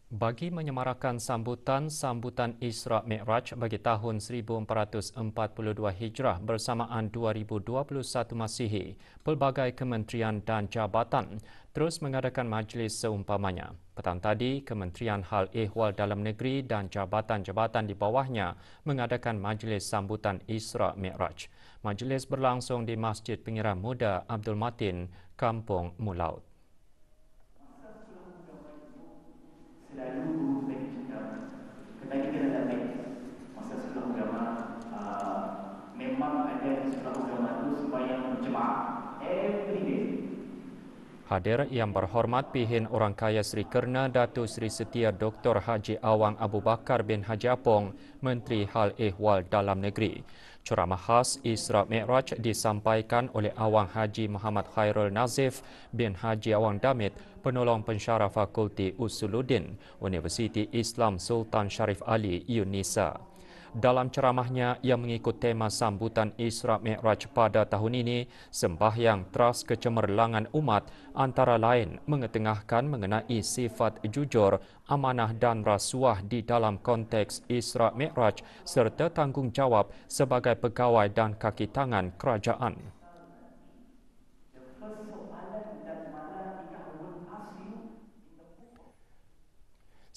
Bagi menyemarakan sambutan Isra' Mi'raj bagi tahun 1442 Hijrah bersamaan 2021 Masihi, pelbagai kementerian dan jabatan terus mengadakan majlis seumpamanya. Petang tadi, Kementerian Hal Ehwal Dalam Negeri dan jabatan-jabatan di bawahnya mengadakan majlis sambutan Isra' Mi'raj. Majlis berlangsung di Masjid Pengira Muda Abdul Matin, Kampung Mulaut. Selalu guru saya cakap kena kita dah baik masa sekolah agama memang ada di sekolah agama tu sembahyang berjemaah every day. Hadir Yang Berhormat Pihin Orang Kaya Seri Kerna Datuk Seri Setia Dr. Haji Awang Abu Bakar bin Haji Apong, Menteri Hal Ehwal Dalam Negeri. Ceramah khas Isra' Mi'raj disampaikan oleh Awang Haji Muhammad Khairul Nazif bin Haji Awang Damit, Penolong Pensyarah Fakulti Usuluddin, Universiti Islam Sultan Sharif Ali, UNISA. Dalam ceramahnya yang mengikut tema sambutan Isra' Mi'raj pada tahun ini, sembahyang teras kecemerlangan umat antara lain mengetengahkan mengenai sifat jujur, amanah dan rasuah di dalam konteks Isra' Mi'raj serta tanggungjawab sebagai pegawai dan kaki tangan kerajaan.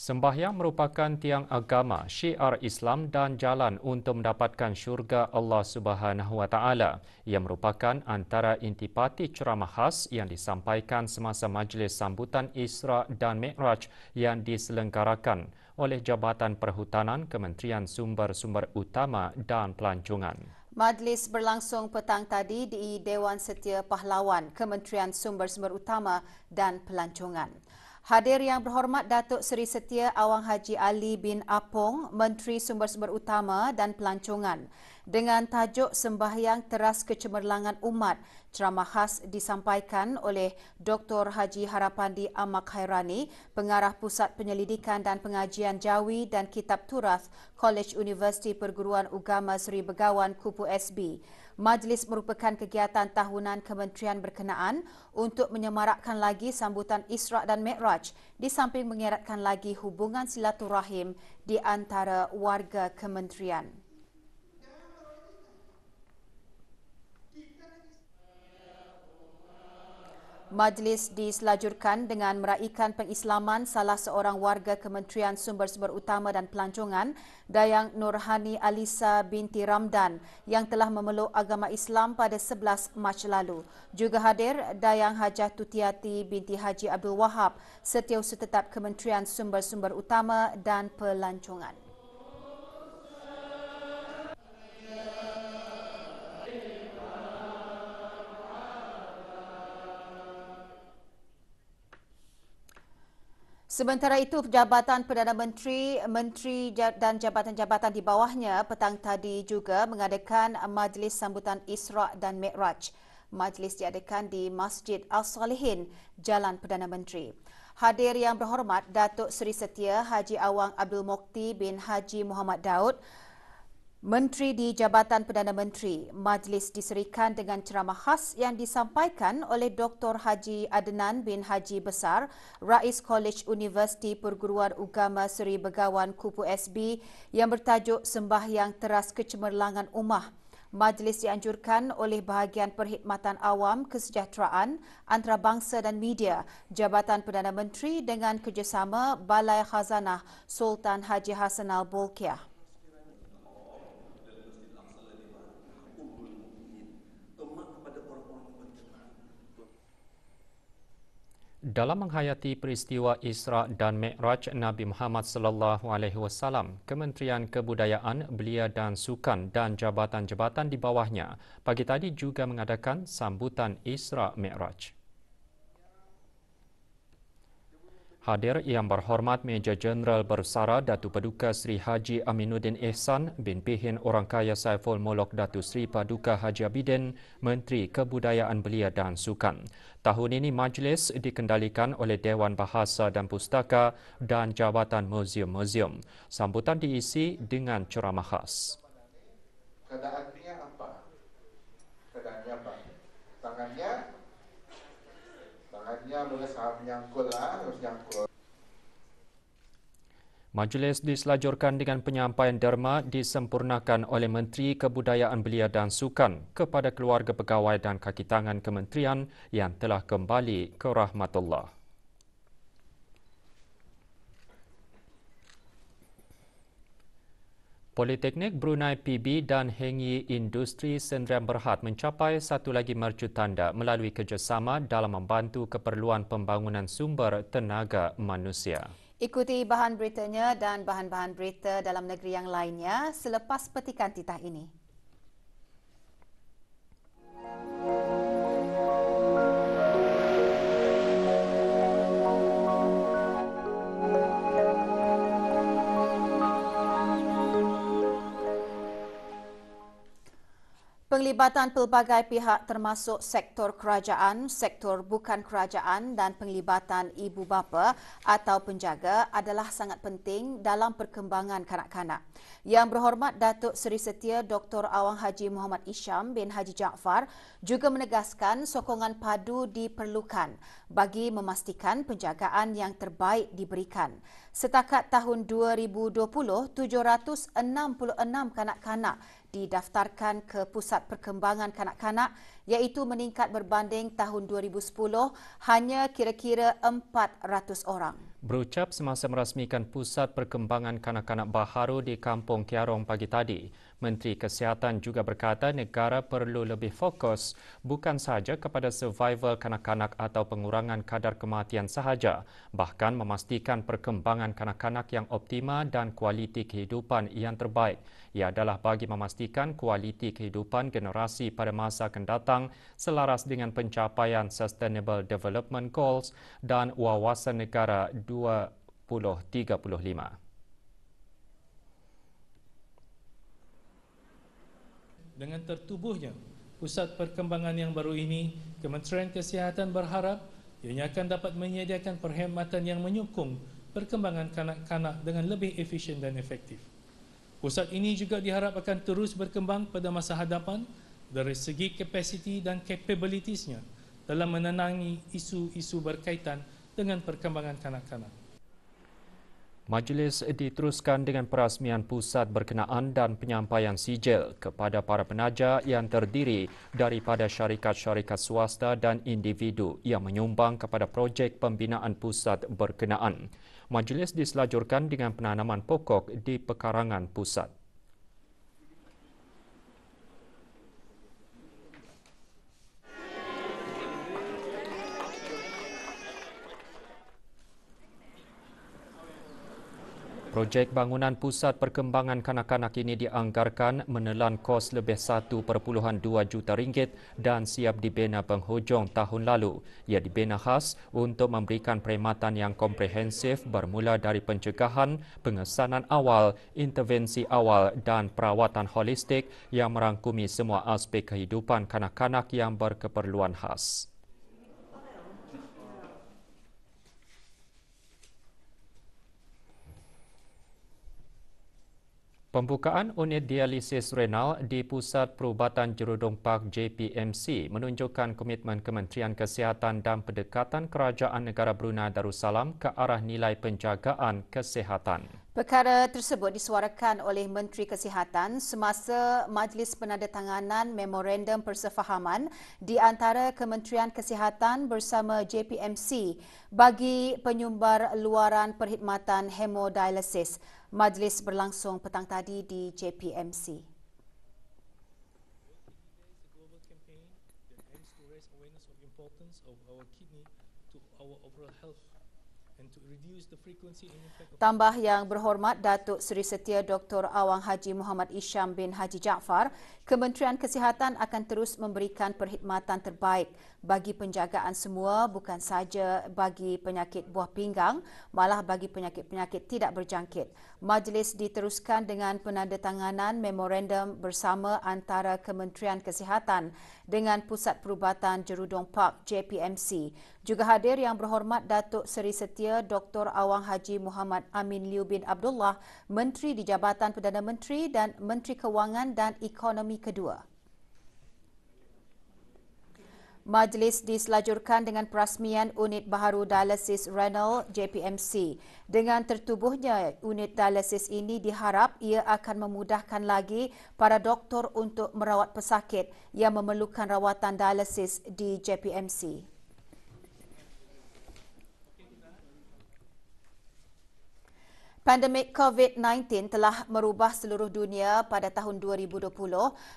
Sembahyang merupakan tiang agama, syiar Islam dan jalan untuk mendapatkan syurga Allah Subhanahu Wa Taala. Ia merupakan antara intipati ceramah khas yang disampaikan semasa majlis sambutan Isra' dan Mi'raj yang diselenggarakan oleh Jabatan Perhutanan Kementerian Sumber-Sumber Utama dan Pelancongan. Majlis berlangsung petang tadi di Dewan Setia Pahlawan Kementerian Sumber-Sumber Utama dan Pelancongan. Hadir Yang Berhormat Datuk Seri Setia Awang Haji Ali bin Apong, Menteri Sumber-Sumber Utama dan Pelancongan. Dengan tajuk Sembahyang Teras Kecemerlangan Umat, ceramah khas disampaikan oleh Dr. Haji Harapandi Amak Khairani, Pengarah Pusat Penyelidikan dan Pengajian Jawi dan Kitab Turath, Kolej Universiti Perguruan Ugama Seri Begawan Kupu SB. Majlis merupakan kegiatan tahunan kementerian berkenaan untuk menyemarakkan lagi sambutan Isra' dan Mi'raj di samping mengeratkan lagi hubungan silaturahim di antara warga kementerian. Majlis diselajurkan dengan meraihkan pengislaman salah seorang warga Kementerian Sumber-Sumber Utama dan Pelancongan, Dayang Nurhani Alisa binti Ramdan yang telah memeluk agama Islam pada 11 Mac lalu. Juga hadir Dayang Hajah Tutiati binti Haji Abdul Wahab, Setiausaha Tetap Kementerian Sumber-Sumber Utama dan Pelancongan. Sementara itu, Jabatan Perdana Menteri, Menteri dan jabatan-jabatan di bawahnya petang tadi juga mengadakan majlis sambutan Isra' dan Mi'raj. Majlis diadakan di Masjid Al-Salihin, Jalan Perdana Menteri. Hadir Yang Berhormat Datuk Seri Setia Haji Awang Abdul Mokti bin Haji Muhammad Daud, Menteri di Jabatan Perdana Menteri. Majlis diserikan dengan ceramah khas yang disampaikan oleh Dr. Haji Adnan bin Haji Besar, Rais Kolej Universiti Perguruan Ugama Seri Begawan Kupu SB yang bertajuk Sembahyang Teras Kecemerlangan Ummah. Majlis dianjurkan oleh Bahagian Perkhidmatan Awam Kesejahteraan Antarabangsa dan Media, Jabatan Perdana Menteri dengan kerjasama Balai Khazanah Sultan Haji Hassanal Bolkiah. Dalam menghayati peristiwa Isra' dan Mi'raj Nabi Muhammad sallallahu alaihi wasallam, Kementerian Kebudayaan, Belia dan Sukan dan jabatan-jabatan di bawahnya pagi tadi juga mengadakan sambutan Isra' Mi'raj. Hadir Yang Berhormat Meja Jeneral Bersara Datu Paduka Sri Haji Aminuddin Ehsan bin Pihin Orang Kaya Saiful Molok Datu Sri Paduka Haji Abidin, Menteri Kebudayaan Belia dan Sukan. Tahun ini majlis dikendalikan oleh Dewan Bahasa dan Pustaka dan Jabatan Muzium-Muzium. Sambutan diisi dengan ceramah khas. Keadaannya apa? Keadaannya apa? Tangannya menyangkul lah, harus nyangkul. Majlis diselajurkan dengan penyampaian derma disempurnakan oleh Menteri Kebudayaan Belia dan Sukan kepada keluarga pegawai dan kaki tangan kementerian yang telah kembali ke rahmatullah. Politeknik Brunei PB dan Hengi Industri Sdn Berhad mencapai satu lagi mercu tanda melalui kerjasama dalam membantu keperluan pembangunan sumber tenaga manusia. Ikuti bahan beritanya dan bahan-bahan berita dalam negeri yang lainnya selepas petikan titah ini. Penglibatan pelbagai pihak termasuk sektor kerajaan, sektor bukan kerajaan dan penglibatan ibu bapa atau penjaga adalah sangat penting dalam perkembangan kanak-kanak. Yang Berhormat Datuk Seri Setia Dr. Awang Haji Muhammad Isham bin Haji Jaafar juga menegaskan sokongan padu diperlukan bagi memastikan penjagaan yang terbaik diberikan. Setakat tahun 2020, 766 kanak-kanak didaftarkan ke Pusat Perkembangan Kanak-kanak iaitu meningkat berbanding tahun 2010 hanya kira-kira 400 orang. Berucap semasa merasmikan Pusat Perkembangan Kanak-kanak baharu di Kampung Kiarong pagi tadi, Menteri Kesihatan juga berkata negara perlu lebih fokus bukan sahaja kepada survival kanak-kanak atau pengurangan kadar kematian sahaja, bahkan memastikan perkembangan kanak-kanak yang optimal dan kualiti kehidupan yang terbaik. Ia adalah bagi memastikan kualiti kehidupan generasi pada masa akan datang selaras dengan pencapaian Sustainable Development Goals dan Wawasan Negara 2035. Dengan tertubuhnya Pusat Perkembangan yang baru ini, Kementerian Kesihatan berharap ianya akan dapat menyediakan perkhidmatan yang menyokong perkembangan kanak-kanak dengan lebih efisien dan efektif. Pusat ini juga diharap akan terus berkembang pada masa hadapan dari segi kapasiti dan capabilitiesnya dalam menenangi isu-isu berkaitan dengan perkembangan kanak-kanak. Majlis diteruskan dengan perasmian pusat berkenaan dan penyampaian sijil kepada para penaja yang terdiri daripada syarikat-syarikat swasta dan individu yang menyumbang kepada projek pembinaan pusat berkenaan. Majlis diselajurkan dengan penanaman pokok di pekarangan pusat. Projek bangunan Pusat Perkembangan Kanak-kanak ini dianggarkan menelan kos lebih 1.2 juta ringgit dan siap dibina penghujung tahun lalu. Ia dibina khas untuk memberikan perkhidmatan yang komprehensif bermula dari pencegahan, pengesanan awal, intervensi awal dan perawatan holistik yang merangkumi semua aspek kehidupan kanak-kanak yang berkeperluan khas. Pembukaan unit dialisis renal di Pusat Perubatan Jerudong Park JPMC menunjukkan komitmen Kementerian Kesihatan dan pendekatan Kerajaan Negara Brunei Darussalam ke arah nilai penjagaan kesihatan. Perkara tersebut disuarakan oleh Menteri Kesihatan semasa Majlis Penandatanganan Memorandum Persefahaman di antara Kementerian Kesihatan bersama JPMC bagi penyumbar luaran perkhidmatan hemodialisis. Majlis berlangsung petang tadi di JPMC. Tambah Yang Berhormat Datuk Seri Setia Dr. Awang Haji Muhammad Isham bin Haji Jaafar, Kementerian Kesihatan akan terus memberikan perkhidmatan terbaik bagi penjagaan semua, bukan sahaja bagi penyakit buah pinggang, malah bagi penyakit-penyakit tidak berjangkit. Majlis diteruskan dengan penandatanganan memorandum bersama antara Kementerian Kesihatan dengan Pusat Perubatan Jerudong Park JPMC. Juga hadir Yang Berhormat Datuk Seri Setia Dr. Awang Haji Muhammad Amin Liu bin Abdullah, Menteri di Jabatan Perdana Menteri dan Menteri Kewangan dan Ekonomi kedua. Majlis diselajurkan dengan perasmian unit baharu dialisis renal JPMC. Dengan tertubuhnya unit dialisis ini diharap ia akan memudahkan lagi para doktor untuk merawat pesakit yang memerlukan rawatan dialisis di JPMC. Pandemik COVID-19 telah merubah seluruh dunia pada tahun 2020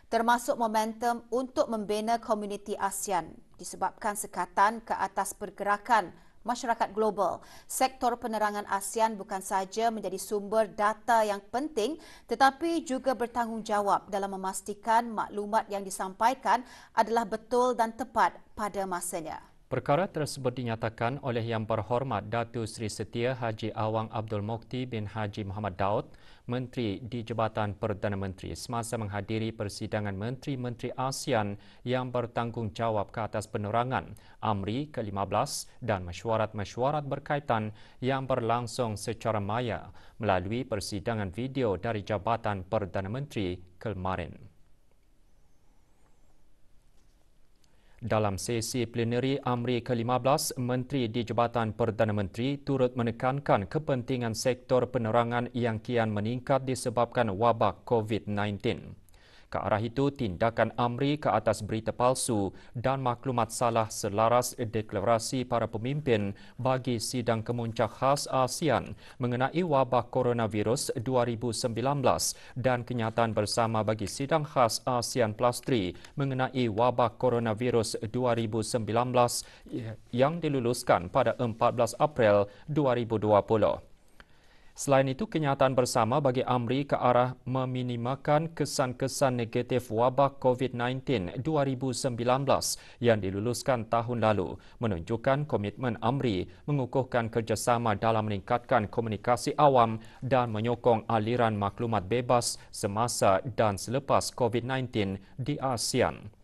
termasuk momentum untuk membina komuniti ASEAN disebabkan sekatan ke atas pergerakan masyarakat global. Sektor penerangan ASEAN bukan sahaja menjadi sumber data yang penting tetapi juga bertanggungjawab dalam memastikan maklumat yang disampaikan adalah betul dan tepat pada masanya. Perkara tersebut dinyatakan oleh Yang Berhormat Datuk Seri Setia Haji Awang Abdul Mukti bin Haji Muhammad Daud, Menteri di Jabatan Perdana Menteri semasa menghadiri persidangan Menteri-Menteri ASEAN yang bertanggungjawab ke atas penerangan AMRI ke-15 dan mesyuarat-mesyuarat berkaitan yang berlangsung secara maya melalui persidangan video dari Jabatan Perdana Menteri kemarin. Dalam sesi plenari AMRI ke-15, Menteri di Jabatan Perdana Menteri turut menekankan kepentingan sektor penerangan yang kian meningkat disebabkan wabak COVID-19. Ke arah itu, tindakan AMRI ke atas berita palsu dan maklumat salah selaras deklarasi para pemimpin bagi sidang kemuncak khas ASEAN mengenai wabak coronavirus 2019 dan kenyataan bersama bagi sidang khas ASEAN Plus 3 mengenai wabak coronavirus 2019 yang diluluskan pada 14 April 2020. Selain itu, kenyataan bersama bagi AMRI ke arah meminimalkan kesan-kesan negatif wabak COVID-19 2019 yang diluluskan tahun lalu menunjukkan komitmen AMRI mengukuhkan kerjasama dalam meningkatkan komunikasi awam dan menyokong aliran maklumat bebas semasa dan selepas COVID-19 di ASEAN.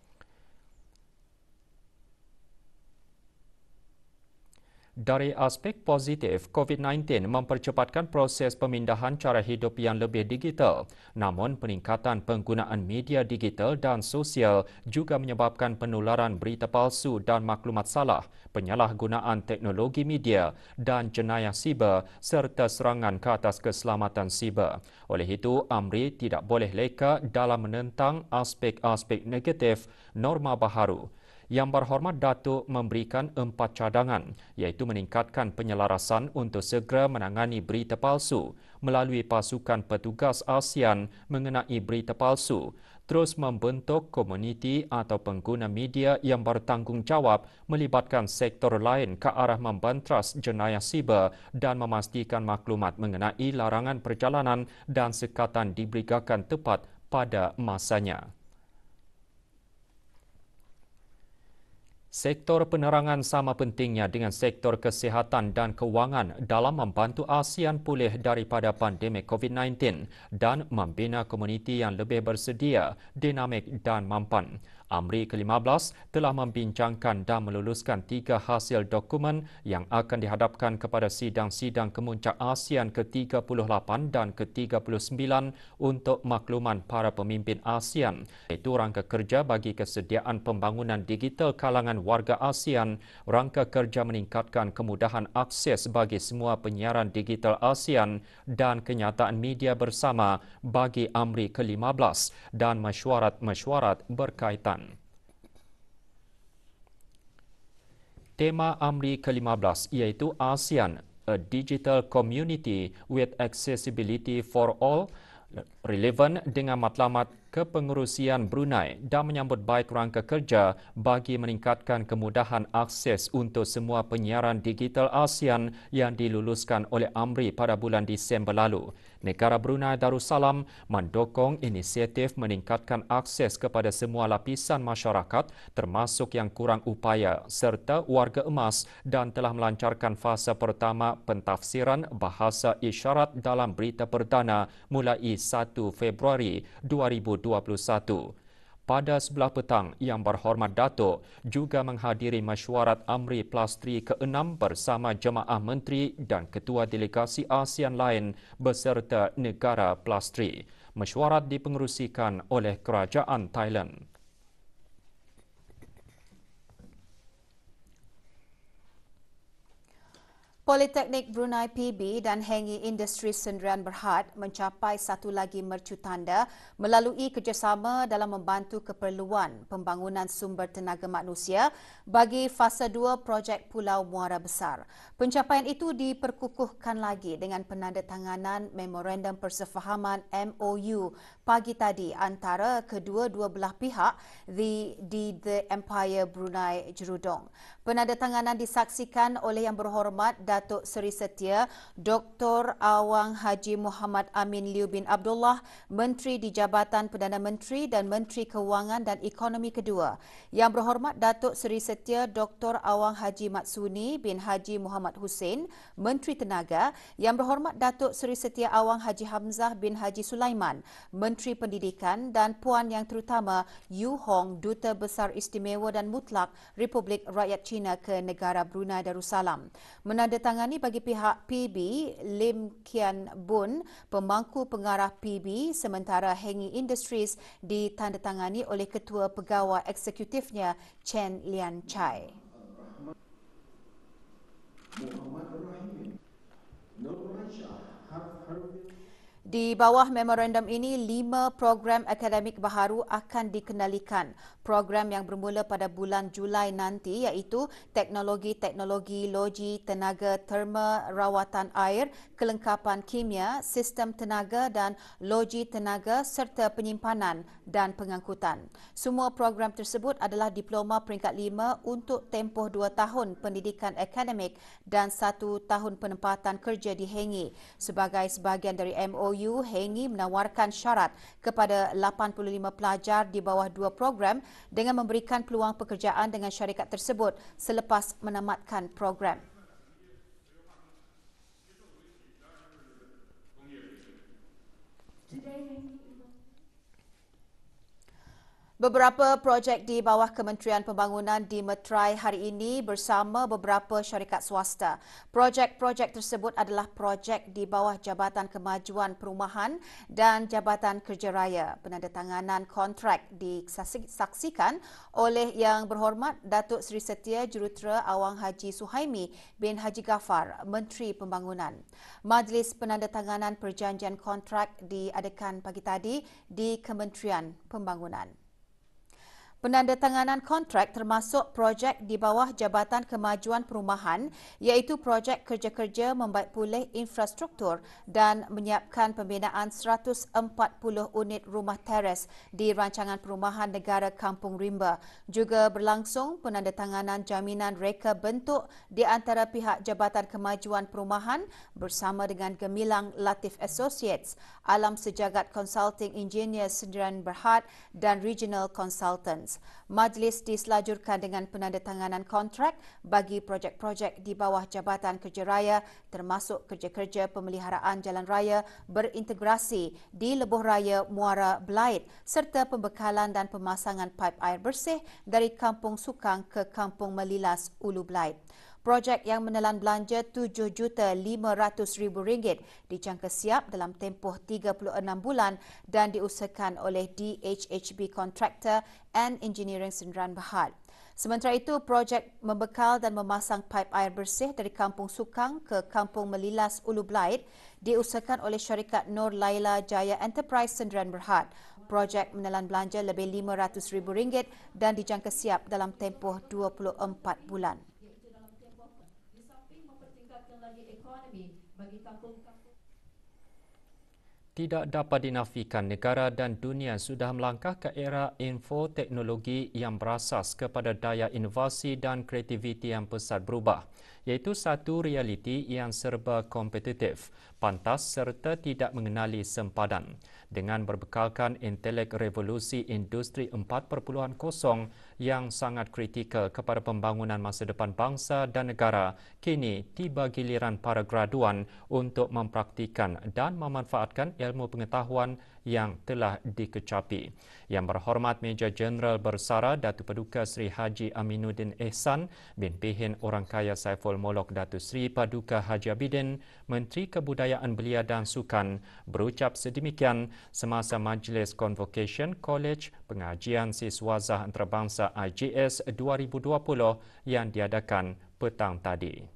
Dari aspek positif, COVID-19 mempercepatkan proses pemindahan cara hidup yang lebih digital. Namun, peningkatan penggunaan media digital dan sosial juga menyebabkan penularan berita palsu dan maklumat salah, penyalahgunaan teknologi media dan jenayah siber serta serangan ke atas keselamatan siber. Oleh itu, AMRI tidak boleh leka dalam menentang aspek-aspek negatif norma baharu. Yang Berhormat Datuk memberikan 4 cadangan, iaitu meningkatkan penyelarasan untuk segera menangani berita palsu melalui pasukan petugas ASEAN mengenai berita palsu, terus membentuk komuniti atau pengguna media yang bertanggungjawab melibatkan sektor lain ke arah membantras jenayah siber dan memastikan maklumat mengenai larangan perjalanan dan sekatan diberikan tepat pada masanya. Sektor penerangan sama pentingnya dengan sektor kesihatan dan kewangan dalam membantu ASEAN pulih daripada pandemik COVID-19 dan membina komuniti yang lebih bersedia, dinamik dan mampan. AMRI ke-15 telah membincangkan dan meluluskan 3 hasil dokumen yang akan dihadapkan kepada sidang-sidang kemuncak ASEAN ke-38 dan ke-39 untuk makluman para pemimpin ASEAN, iaitu rangka kerja bagi kesediaan pembangunan digital kalangan warga ASEAN, rangka kerja meningkatkan kemudahan akses bagi semua penyiaran digital ASEAN dan kenyataan media bersama bagi AMRI ke-15 dan mesyuarat-mesyuarat berkaitan. Tema AMRI ke-15 iaitu ASEAN, a Digital Community with Accessibility for All, relevan dengan matlamat kepengerusian Brunei dan menyambut baik rangka kerja bagi meningkatkan kemudahan akses untuk semua penyiaran digital ASEAN yang diluluskan oleh AMRI pada bulan Disember lalu. Negara Brunei Darussalam mendukung inisiatif meningkatkan akses kepada semua lapisan masyarakat termasuk yang kurang upaya serta warga emas dan telah melancarkan fasa pertama pentafsiran bahasa isyarat dalam berita perdana mulai 1 Februari 2021. Pada sebelah petang, Yang Berhormat Datuk juga menghadiri mesyuarat AMRI Plus 3 ke-6 bersama jemaah menteri dan ketua delegasi ASEAN lain beserta negara Plus 3. Mesyuarat dipengerusikan oleh Kerajaan Thailand. Politeknik Brunei PB dan Hengi Industri Sdn Bhd mencapai satu lagi mercu tanda melalui kerjasama dalam membantu keperluan pembangunan sumber tenaga manusia bagi fasa 2 projek Pulau Muara Besar. Pencapaian itu diperkukuhkan lagi dengan penandatanganan Memorandum Persefahaman MOU pagi tadi antara kedua-dua belah pihak di The Empire Brunei Jerudong. Penandatanganan disaksikan oleh Yang Berhormat Datuk Seri Setia Dr. Awang Haji Muhammad Amin Liu bin Abdullah, Menteri di Jabatan Perdana Menteri dan Menteri Kewangan dan Ekonomi kedua. Yang Berhormat Datuk Seri Setia Dr. Awang Haji Matsuni bin Haji Muhammad Hussein, Menteri Tenaga. Yang Berhormat Datuk Seri Setia Awang Haji Hamzah bin Haji Sulaiman, Menteri Pendidikan, dan Puan Yang Terutama Yu Hong, Duta Besar Istimewa dan Mutlak Republik Rakyat China ke negara Brunei Darussalam. Menandatangani bagi pihak PB, Lim Kian Bun, pemangku pengarah PB, sementara Hengi Industries ditandatangani oleh Ketua Pegawai Eksekutifnya Chen Lian Chai. Di bawah memorandum ini, 5 program akademik baharu akan dikenalikan. Program yang bermula pada bulan Julai nanti iaitu teknologi-teknologi logi, tenaga terma, rawatan air, kelengkapan kimia, sistem tenaga dan logi tenaga serta penyimpanan dan pengangkutan. Semua program tersebut adalah diploma peringkat 5 untuk tempoh 2 tahun pendidikan akademik dan 1 tahun penempatan kerja di Hengi. Sebagai sebahagian dari MOU, Hengi menawarkan syarat kepada 85 pelajar di bawah 2 program dengan memberikan peluang pekerjaan dengan syarikat tersebut selepas menamatkan program. Beberapa projek di bawah Kementerian Pembangunan dimeterai hari ini bersama beberapa syarikat swasta. Projek-projek tersebut adalah projek di bawah Jabatan Kemajuan Perumahan dan Jabatan Kerja Raya. Penandatanganan kontrak disaksikan oleh Yang Berhormat Datuk Seri Setia Jurutera Awang Haji Suhaimi bin Haji Ghaffar, Menteri Pembangunan. Majlis penandatanganan perjanjian kontrak diadakan pagi tadi di Kementerian Pembangunan. Penandatanganan kontrak termasuk projek di bawah Jabatan Kemajuan Perumahan iaitu projek kerja-kerja membaik pulih infrastruktur dan menyiapkan pembinaan 140 unit rumah teres di rancangan perumahan negara Kampung Rimba. Juga berlangsung penandatanganan jaminan reka bentuk di antara pihak Jabatan Kemajuan Perumahan bersama dengan Gemilang Latif Associates, Alam Sejagat Consulting Engineers Sdn Bhd dan Regional Consultants. Majlis diselajurkan dengan penandatanganan kontrak bagi projek-projek di bawah Jabatan Kerja Raya termasuk kerja-kerja pemeliharaan jalan raya berintegrasi di Lebuh Raya Muara Belait serta pembekalan dan pemasangan paip air bersih dari Kampung Sukang ke Kampung Melilas Ulu Belait. Projek yang menelan belanja RM7,500,000 dijangka siap dalam tempoh 36 bulan dan diusahakan oleh DHHB Contractor and Engineering Sdn Bhd. Sementara itu, projek membekal dan memasang paip air bersih dari Kampung Sukang ke Kampung Melilas Ulu Belait diusahakan oleh syarikat Nur Laila Jaya Enterprise Sdn Bhd. Projek menelan belanja lebih RM500,000 dan dijangka siap dalam tempoh 24 bulan. Tidak dapat dinafikan negara dan dunia sudah melangkah ke era info teknologi yang berasas kepada daya inovasi dan kreativiti yang pesat berubah, iaitu satu realiti yang serba kompetitif, pantas serta tidak mengenali sempadan. Dengan berbekalkan intelek revolusi industri 4.0 yang sangat kritikal kepada pembangunan masa depan bangsa dan negara, kini tiba giliran para graduan untuk mempraktikan dan memanfaatkan ilmu pengetahuan yang telah dikecapi. Yang Berhormat Meja Jeneral Bersara Datuk Paduka Seri Haji Aminuddin Ehsan bin Pihin Orangkaya Saiful Molok Datuk Seri Paduka Haji Abidin, Menteri Kebudayaan Belia dan Sukan, berucap sedemikian semasa Majlis Convocation College Pengajian Siswazah Antarabangsa IGS 2020 yang diadakan petang tadi.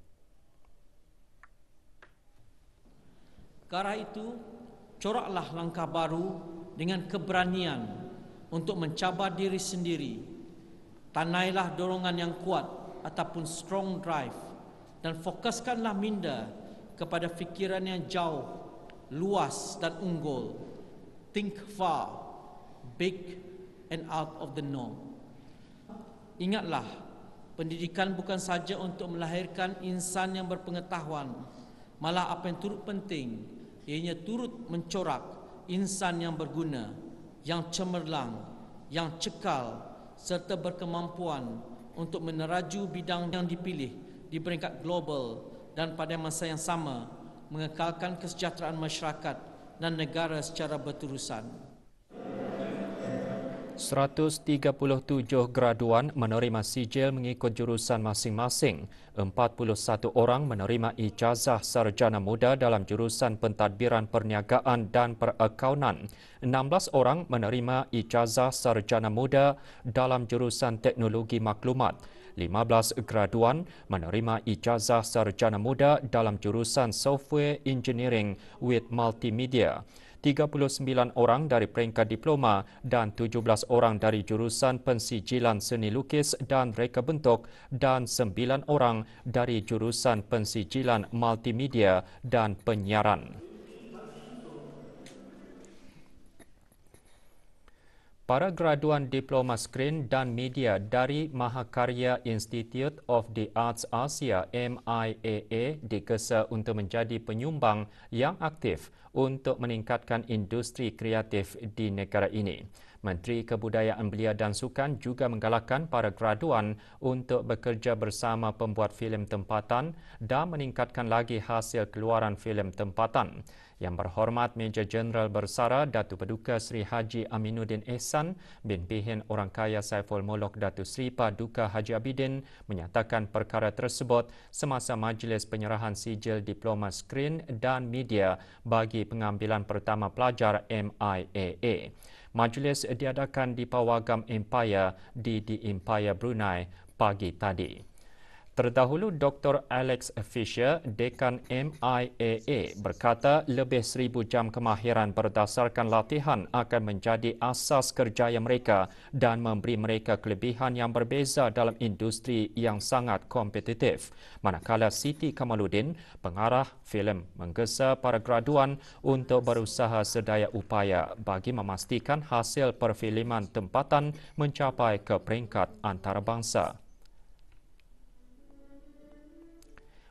Ke arah itu, coraklah langkah baru dengan keberanian untuk mencabar diri sendiri. Tanailah dorongan yang kuat ataupun strong drive dan fokuskanlah minda kepada fikiran yang jauh, luas dan unggul. Think far, big and out of the norm. Ingatlah, pendidikan bukan saja untuk melahirkan insan yang berpengetahuan, malah apa yang turut penting, ianya turut mencorak insan yang berguna, yang cemerlang, yang cekal serta berkemampuan untuk meneraju bidang yang dipilih di peringkat global dan pada masa yang sama mengekalkan kesejahteraan masyarakat dan negara secara berterusan. 137 graduan menerima sijil mengikut jurusan masing-masing. 41 orang menerima ijazah sarjana muda dalam jurusan pentadbiran perniagaan dan perakaunan. 16 orang menerima ijazah sarjana muda dalam jurusan teknologi maklumat. 15 graduan menerima ijazah sarjana muda dalam jurusan software engineering with multimedia. 39 orang dari peringkat diploma dan 17 orang dari jurusan pensijilan seni lukis dan reka bentuk dan 9 orang dari jurusan pensijilan multimedia dan penyiaran. Para graduan Diploma Skrin dan Media dari Mahakarya Institute of the Arts Asia MIAA digesa untuk menjadi penyumbang yang aktif untuk meningkatkan industri kreatif di negara ini. Menteri Kebudayaan Belia dan Sukan juga menggalakkan para graduan untuk bekerja bersama pembuat filem tempatan dan meningkatkan lagi hasil keluaran filem tempatan. Yang Berhormat Meja Jeneral Bersara Datuk Paduka Sri Haji Aminuddin Ehsan bin Pihin Orangkaya Saiful Mulk Datuk Sri Paduka Haji Abidin menyatakan perkara tersebut semasa majlis penyerahan sijil Diploma Skrin dan Media bagi pengambilan pertama pelajar MIAA. Majlis diadakan di Pawagam Empire di Empire Brunei pagi tadi. Terdahulu Dr. Alex Fisher, Dekan MIAA, berkata lebih 1,000 jam kemahiran berdasarkan latihan akan menjadi asas kerjaya mereka dan memberi mereka kelebihan yang berbeza dalam industri yang sangat kompetitif. Manakala Siti Kamaluddin, pengarah filem, menggesa para graduan untuk berusaha sedaya upaya bagi memastikan hasil perfilman tempatan mencapai ke peringkat antarabangsa.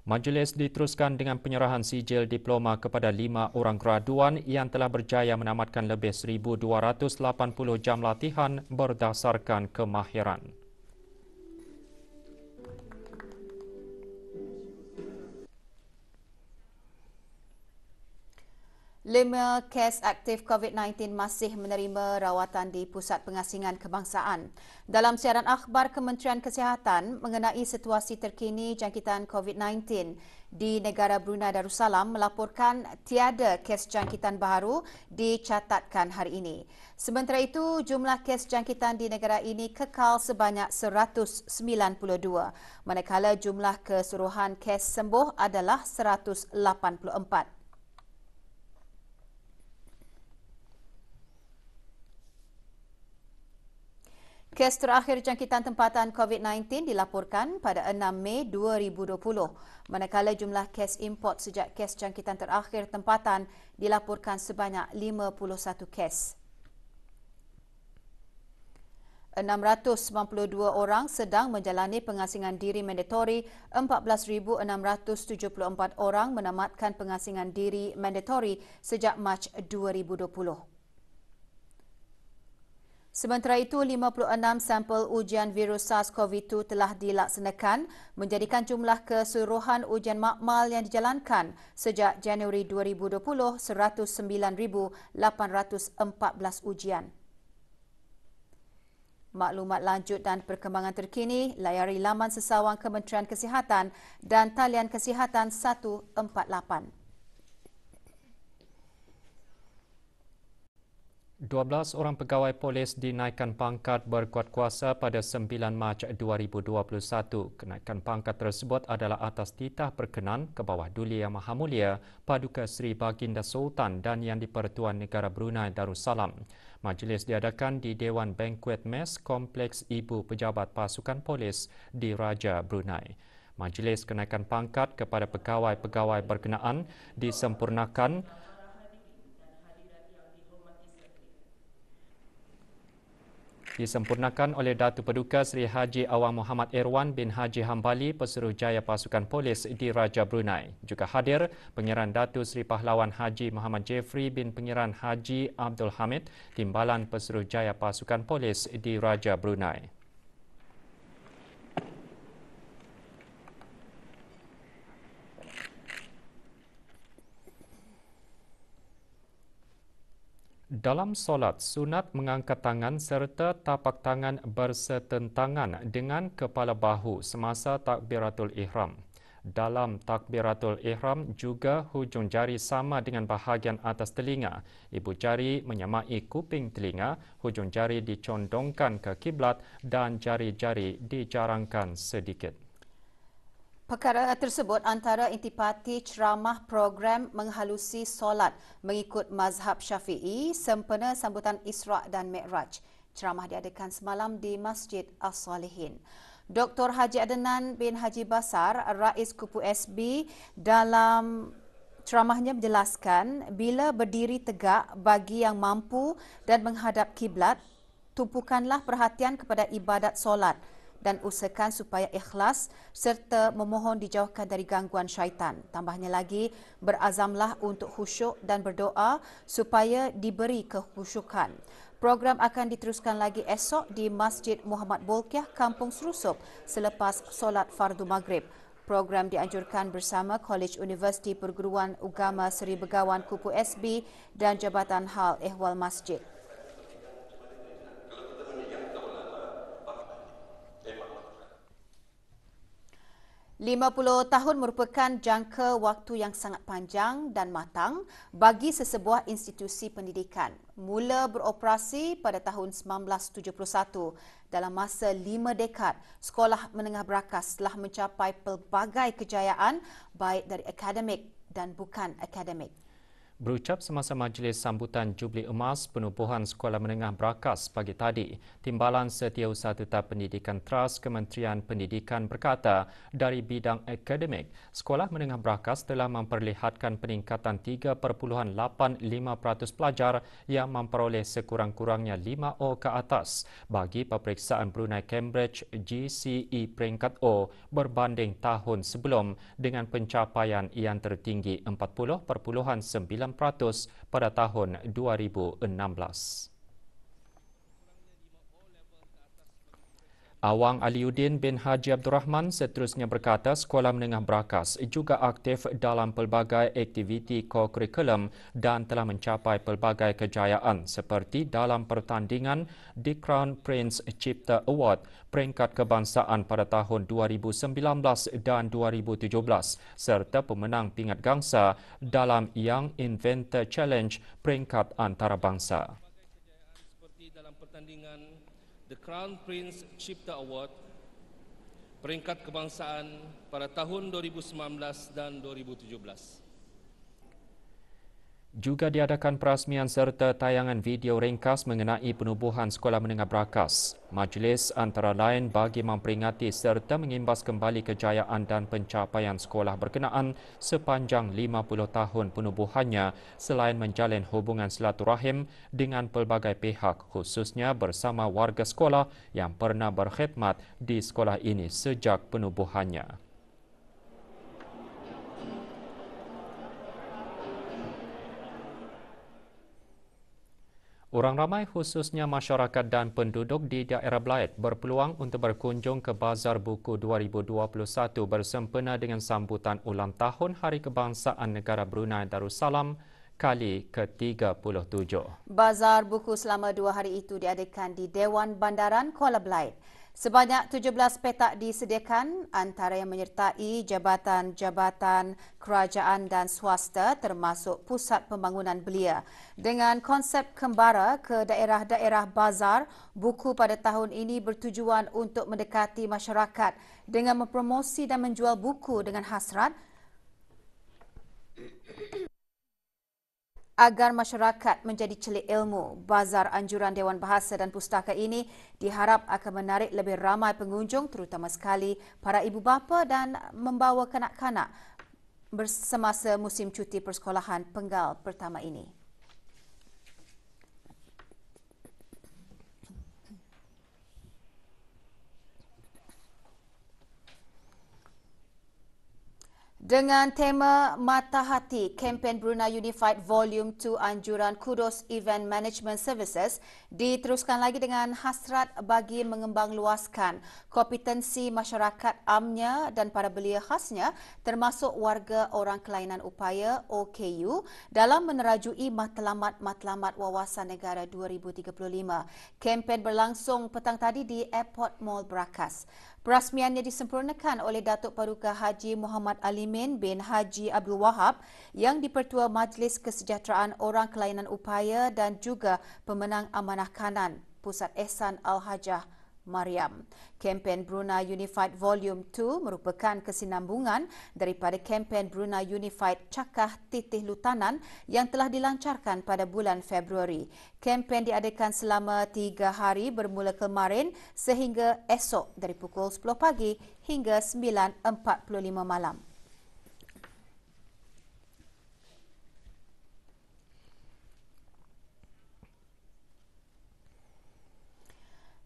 Majlis diteruskan dengan penyerahan sijil diploma kepada 5 orang graduan yang telah berjaya menamatkan lebih 1,280 jam latihan berdasarkan kemahiran. Lima kes aktif COVID-19 masih menerima rawatan di Pusat Pengasingan Kebangsaan. Dalam siaran akhbar Kementerian Kesihatan mengenai situasi terkini jangkitan COVID-19 di negara Brunei Darussalam melaporkan tiada kes jangkitan baru dicatatkan hari ini. Sementara itu, jumlah kes jangkitan di negara ini kekal sebanyak 192, manakala jumlah keseluruhan kes sembuh adalah 184. Kes terakhir jangkitan tempatan COVID-19 dilaporkan pada 6 Mei 2020, manakala jumlah kes import sejak kes jangkitan terakhir tempatan dilaporkan sebanyak 51 kes. 692 orang sedang menjalani pengasingan diri mandatori, 14,674 orang menamatkan pengasingan diri mandatori sejak Mac 2020. Sementara itu, 56 sampel ujian virus SARS-CoV-2 telah dilaksanakan, menjadikan jumlah keseluruhan ujian makmal yang dijalankan sejak Januari 2020 109,814 ujian. Maklumat lanjut dan perkembangan terkini layari laman sesawang Kementerian Kesihatan dan talian Kesihatan 148. 12 orang pegawai polis dinaikkan pangkat berkuat kuasa pada 9 Mac 2021. Kenaikan pangkat tersebut adalah atas titah berkenan ke bawah Duli Yang Maha Mulia Paduka Seri Baginda Sultan dan Yang di-Pertuan Negara Brunei Darussalam. Majlis diadakan di Dewan Banquet Mes Kompleks Ibu Pejabat Pasukan Polis di Raja Brunei. Majlis kenaikan pangkat kepada pegawai-pegawai berkenaan disempurnakan oleh Datuk Paduka Seri Haji Awang Muhammad Irwan bin Haji Hambali, Pesuruhjaya Pasukan Polis di Raja Brunei. Juga hadir Pengiran Datuk Seri Pahlawan Haji Muhammad Jeffrey bin Pengiran Haji Abdul Hamid, Timbalan Pesuruhjaya Pasukan Polis di Raja Brunei. Dalam solat, sunat mengangkat tangan serta tapak tangan bersetentangan dengan kepala bahu semasa takbiratul ihram. Dalam takbiratul ihram juga hujung jari sama dengan bahagian atas telinga. Ibu jari menyamai kuping telinga, hujung jari dicondongkan ke kiblat dan jari-jari dijarangkan sedikit. Perkara tersebut antara intipati ceramah program menghalusi solat mengikut mazhab Syafi'i sempena sambutan Isra' dan Mi'raj. Ceramah diadakan semalam di Masjid As-Salihin. Dr. Haji Adnan bin Haji Basar, Rais Kupu SB, dalam ceramahnya menjelaskan bila berdiri tegak bagi yang mampu dan menghadap kiblat, tumpukanlah perhatian kepada ibadat solat dan usahakan supaya ikhlas serta memohon dijauhkan dari gangguan syaitan. Tambahnya lagi, berazamlah untuk khusyuk dan berdoa supaya diberi kekhusyukan. Program akan diteruskan lagi esok di Masjid Muhammad Bolkiah, Kampung Serusup selepas solat fardu maghrib. Program dianjurkan bersama Kolej Universiti Perguruan Agama Seri Begawan Kupu SB dan Jabatan Hal Ehwal Masjid. 50 tahun merupakan jangka waktu yang sangat panjang dan matang bagi sesebuah institusi pendidikan. Mula beroperasi pada tahun 1971, dalam masa 5 dekad, Sekolah Menengah Berakas telah mencapai pelbagai kejayaan baik dari akademik dan bukan akademik. Berucap semasa majlis sambutan Jubli Emas Penubuhan Sekolah Menengah Berakas pagi tadi, Timbalan Setiausaha Tetap Pendidikan Tras Kementerian Pendidikan berkata, dari bidang akademik, Sekolah Menengah Berakas telah memperlihatkan peningkatan 3.85% pelajar yang memperoleh sekurang-kurangnya 5O ke atas bagi peperiksaan Brunei Cambridge GCE peringkat O berbanding tahun sebelum dengan pencapaian yang tertinggi 40.9% pada tahun 2016. Awang Aliuddin bin Haji Abdul Rahman seterusnya berkata Sekolah Menengah Berakas juga aktif dalam pelbagai aktiviti ko-kurikulum dan telah mencapai pelbagai kejayaan seperti dalam pertandingan The Crown Prince Cipta Award peringkat kebangsaan pada tahun 2019 dan 2017 serta pemenang pingat gangsa dalam Young Inventor Challenge peringkat antarabangsa. Seperti dalam pertandingan The Crown Prince Cipta Award peringkat kebangsaan pada tahun 2019 dan 2017. Juga diadakan perasmian serta tayangan video ringkas mengenai penubuhan Sekolah Menengah Berakas. Majlis antara lain bagi memperingati serta mengimbas kembali kejayaan dan pencapaian sekolah berkenaan sepanjang 50 tahun penubuhannya selain menjalin hubungan silaturahim dengan pelbagai pihak khususnya bersama warga sekolah yang pernah berkhidmat di sekolah ini sejak penubuhannya. Orang ramai khususnya masyarakat dan penduduk di daerah Belait berpeluang untuk berkunjung ke Bazar Buku 2021 bersempena dengan sambutan ulang tahun Hari Kebangsaan Negara Brunei Darussalam kali ke-37. Bazar Buku selama 2 hari itu diadakan di Dewan Bandaran Kuala Belait. Sebanyak 17 petak disediakan antara yang menyertai jabatan-jabatan kerajaan dan swasta termasuk pusat pembangunan belia. Dengan konsep kembara ke daerah-daerah bazar, buku pada tahun ini bertujuan untuk mendekati masyarakat dengan mempromosi dan menjual buku dengan hasrat agar masyarakat menjadi celik ilmu. Bazar anjuran Dewan Bahasa dan Pustaka ini diharap akan menarik lebih ramai pengunjung, terutama sekali para ibu bapa dan membawa kanak-kanak semasa musim cuti persekolahan penggal pertama ini. Dengan tema Mata Hati, kempen Brunei Unified Volume 2 anjuran Kudos Event Management Services diteruskan lagi dengan hasrat bagi mengembangluaskan kompetensi masyarakat amnya dan para belia khasnya termasuk warga orang kelainan upaya OKU dalam menerajui Matlamat Wawasan Negara 2035. Kempen berlangsung petang tadi di Airport Mall Berakas. Perasmiannya disempurnakan oleh Datuk Paduka Haji Muhammad Alimin bin Haji Abdul Wahab yang dipertua Majlis Kesejahteraan Orang Kelainan Upaya dan juga pemenang amanah kanan Pusat Ehsan Al-Hajah Mariam. Kempen Brunei Unified Volume 2 merupakan kesinambungan daripada kempen Brunei Unified Cakah Titih Lutanan yang telah dilancarkan pada bulan Februari. Kempen diadakan selama 3 hari bermula kemarin sehingga esok dari pukul 10 pagi hingga 9.45 malam.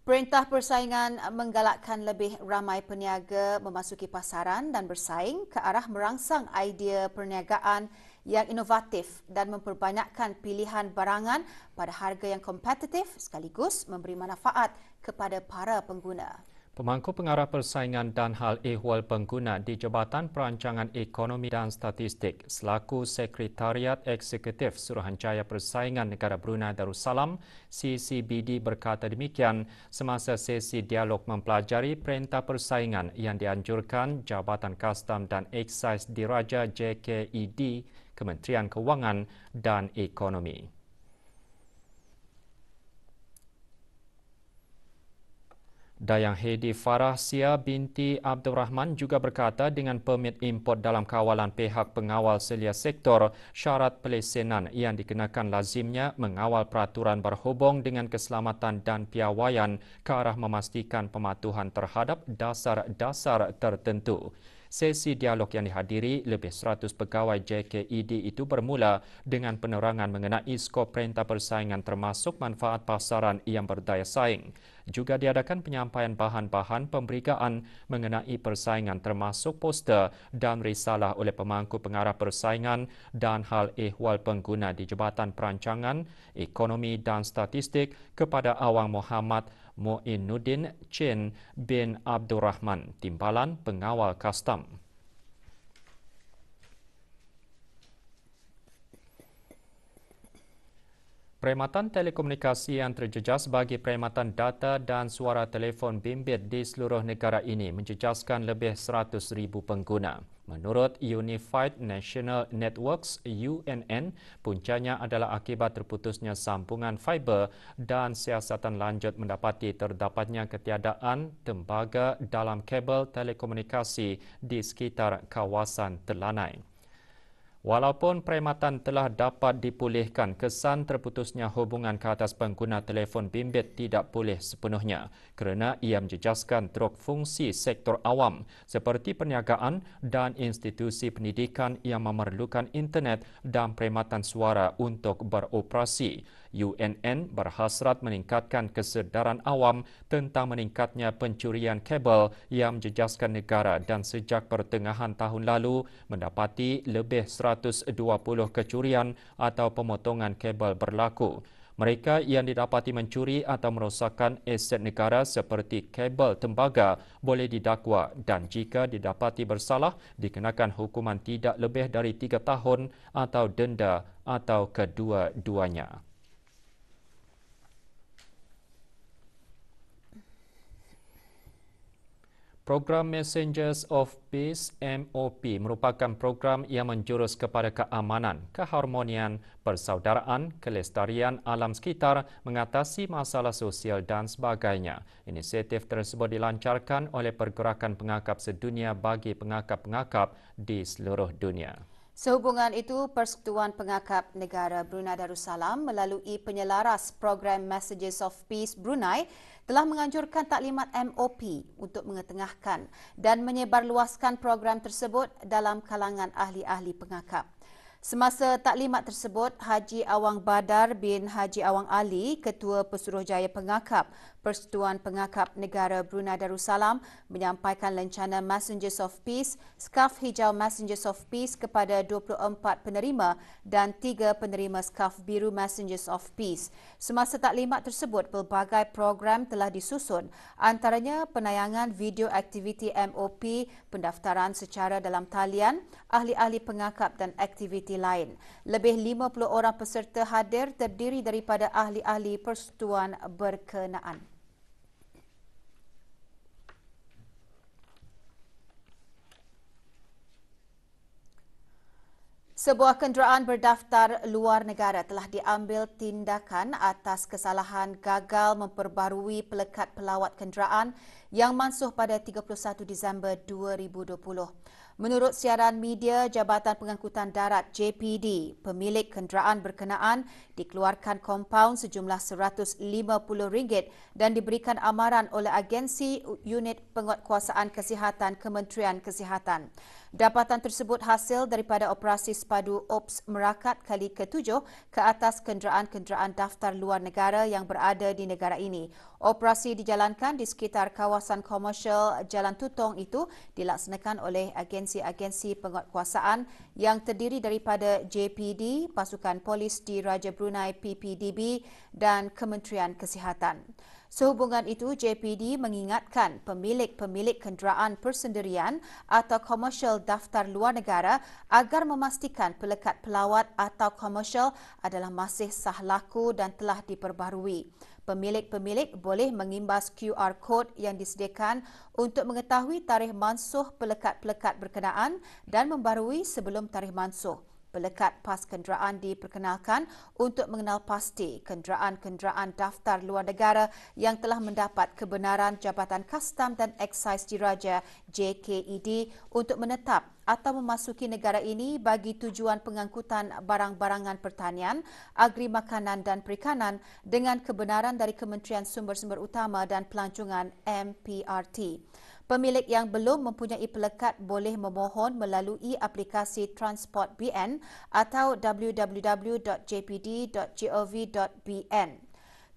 Perintah Persaingan menggalakkan lebih ramai peniaga memasuki pasaran dan bersaing ke arah merangsang idea perniagaan yang inovatif dan memperbanyakkan pilihan barangan pada harga yang kompetitif sekaligus memberi manfaat kepada para pengguna. Pemangku Pengarah Persaingan dan Hal Ehwal Pengguna di Jabatan Perancangan Ekonomi dan Statistik selaku Sekretariat Eksekutif Suruhanjaya Persaingan Negara Brunei Darussalam CCBD berkata demikian semasa sesi dialog mempelajari perintah persaingan yang dianjurkan Jabatan Kastam dan Eksais Diraja JKED Kementerian Kewangan dan Ekonomi. Dayang Hedi Farah Sia binti Abdul Rahman juga berkata dengan permit import dalam kawalan pihak pengawal selia sektor, syarat pelesenan yang dikenakan lazimnya mengawal peraturan berhubung dengan keselamatan dan piawaian ke arah memastikan pematuhan terhadap dasar-dasar tertentu. Sesi dialog yang dihadiri lebih 100 pegawai JKED itu bermula dengan penerangan mengenai skop perintah persaingan termasuk manfaat pasaran yang berdaya saing. Juga diadakan penyampaian bahan-bahan pemberitaan mengenai persaingan termasuk poster dan risalah oleh pemangku pengarah persaingan dan hal ehwal pengguna di Jabatan Perancangan, Ekonomi dan Statistik kepada Awang Muhammad Muinuddin Chin bin Abdul Rahman, Timbalan Pengawal Kastam. Perkhidmatan telekomunikasi yang terjejas bagi perkhidmatan data dan suara telefon bimbit di seluruh negara ini menjejaskan lebih 100,000 pengguna. Menurut Unified National Networks UNN, puncanya adalah akibat terputusnya sambungan fiber dan siasatan lanjut mendapati terdapatnya ketiadaan tembaga dalam kabel telekomunikasi di sekitar kawasan Telanai. Walaupun perkhidmatan telah dapat dipulihkan, kesan terputusnya hubungan ke atas pengguna telefon bimbit tidak pulih sepenuhnya kerana ia menjejaskan teruk fungsi sektor awam seperti perniagaan dan institusi pendidikan yang memerlukan internet dan perkhidmatan suara untuk beroperasi. UNN berhasrat meningkatkan kesedaran awam tentang meningkatnya pencurian kabel yang menjejaskan negara dan sejak pertengahan tahun lalu mendapati lebih 120 kecurian atau pemotongan kabel berlaku. Mereka yang didapati mencuri atau merosakkan aset negara seperti kabel tembaga boleh didakwa dan jika didapati bersalah dikenakan hukuman tidak lebih dari 3 tahun atau denda atau kedua-duanya. Program Messengers of Peace MOP merupakan program yang menjurus kepada keamanan, keharmonian, persaudaraan, kelestarian alam sekitar, mengatasi masalah sosial dan sebagainya. Inisiatif tersebut dilancarkan oleh Pergerakan Pengakap Sedunia bagi pengakap-pengakap di seluruh dunia. Sehubungan itu, Persekutuan Pengakap Negara Brunei Darussalam melalui penyelaras program Messages of Peace Brunei telah menganjurkan taklimat MOP untuk mengetengahkan dan menyebarluaskan program tersebut dalam kalangan ahli-ahli pengakap. Semasa taklimat tersebut, Haji Awang Badar bin Haji Awang Ali, Ketua Pesuruhjaya Pengakap Persekutuan Pengakap Negara Brunei Darussalam menyampaikan lencana Messengers of Peace, skaf hijau Messengers of Peace kepada 24 penerima dan 3 penerima skaf biru Messengers of Peace. Semasa taklimat tersebut, pelbagai program telah disusun, antaranya penayangan video aktiviti MOP, pendaftaran secara dalam talian, ahli-ahli pengakap dan aktiviti lain. Lebih 50 orang peserta hadir terdiri daripada ahli-ahli persekutuan berkenaan. Sebuah kenderaan berdaftar luar negara telah diambil tindakan atas kesalahan gagal memperbarui pelekat pelawat kenderaan yang mansuh pada 31 Disember 2020. Menurut siaran media Jabatan Pengangkutan Darat JPD, pemilik kenderaan berkenaan dikeluarkan kompaun sejumlah RM150 dan diberikan amaran oleh agensi unit penguatkuasaan kesihatan Kementerian Kesihatan. Dapatan tersebut hasil daripada operasi sepadu OPS Merakat kali ke-7 ke atas kenderaan-kenderaan daftar luar negara yang berada di negara ini. Operasi dijalankan di sekitar kawasan komersial Jalan Tutong itu dilaksanakan oleh agensi-agensi penguatkuasaan yang terdiri daripada JPD, Pasukan Polis di Raja Brunei PPDB dan Kementerian Kesihatan. Sehubungan itu, JPD mengingatkan pemilik-pemilik kenderaan persendirian atau komersial daftar luar negara agar memastikan pelekat pelawat atau komersial adalah masih sah laku dan telah diperbarui. Pemilik-pemilik boleh mengimbas QR Code yang disediakan untuk mengetahui tarikh mansuh pelekat-pelekat berkenaan dan membarui sebelum tarikh mansuh. Pelekat pas kenderaan diperkenalkan untuk mengenal pasti kenderaan-kenderaan daftar luar negara yang telah mendapat kebenaran Jabatan Kastam dan Eksais Diraja JKED untuk menetap atau memasuki negara ini bagi tujuan pengangkutan barang-barangan pertanian, agri makanan dan perikanan dengan kebenaran dari Kementerian Sumber-Sumber Utama dan Pelancongan MPRT. Pemilik yang belum mempunyai pelekat boleh memohon melalui aplikasi Transport BN atau www.jpd.gov.bn.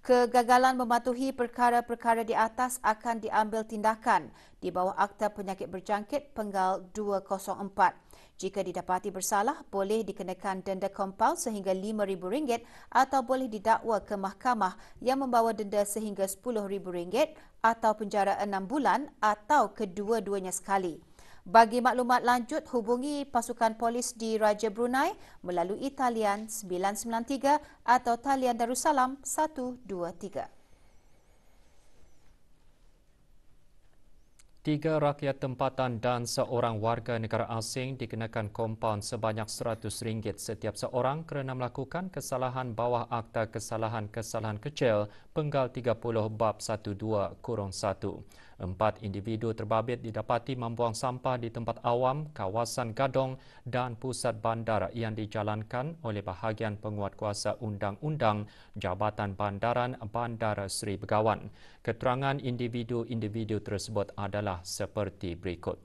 Kegagalan mematuhi perkara-perkara di atas akan diambil tindakan di bawah Akta Penyakit Berjangkit Penggal 204. Jika didapati bersalah, boleh dikenakan denda kompaun sehingga RM5,000 atau boleh didakwa ke mahkamah yang membawa denda sehingga RM10,000 atau penjara 6 bulan atau kedua-duanya sekali. Bagi maklumat lanjut, hubungi Pasukan Polis di Raja Brunei melalui talian 993 atau talian Darussalam 123. 3 rakyat tempatan dan seorang warga negara asing dikenakan kompaun sebanyak RM100 setiap seorang kerana melakukan kesalahan bawah Akta Kesalahan-Kesalahan Kecil Penggal 30 Bab 12-1. 4 individu terbabit didapati membuang sampah di tempat awam, kawasan Gadong dan pusat bandar yang dijalankan oleh bahagian penguatkuasa undang-undang Jabatan Bandaran Bandar Seri Begawan. Keterangan individu-individu tersebut adalah seperti berikut.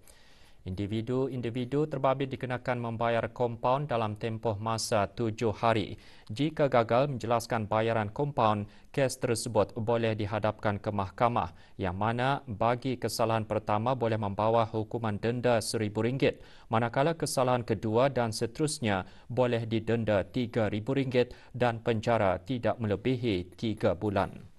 Individu-individu terbabit dikenakan membayar kompaun dalam tempoh masa 7 hari. Jika gagal menjelaskan bayaran kompaun, kes tersebut boleh dihadapkan ke mahkamah yang mana bagi kesalahan pertama boleh membawa hukuman denda RM1,000, manakala kesalahan kedua dan seterusnya boleh didenda RM3,000 dan penjara tidak melebihi 3 bulan.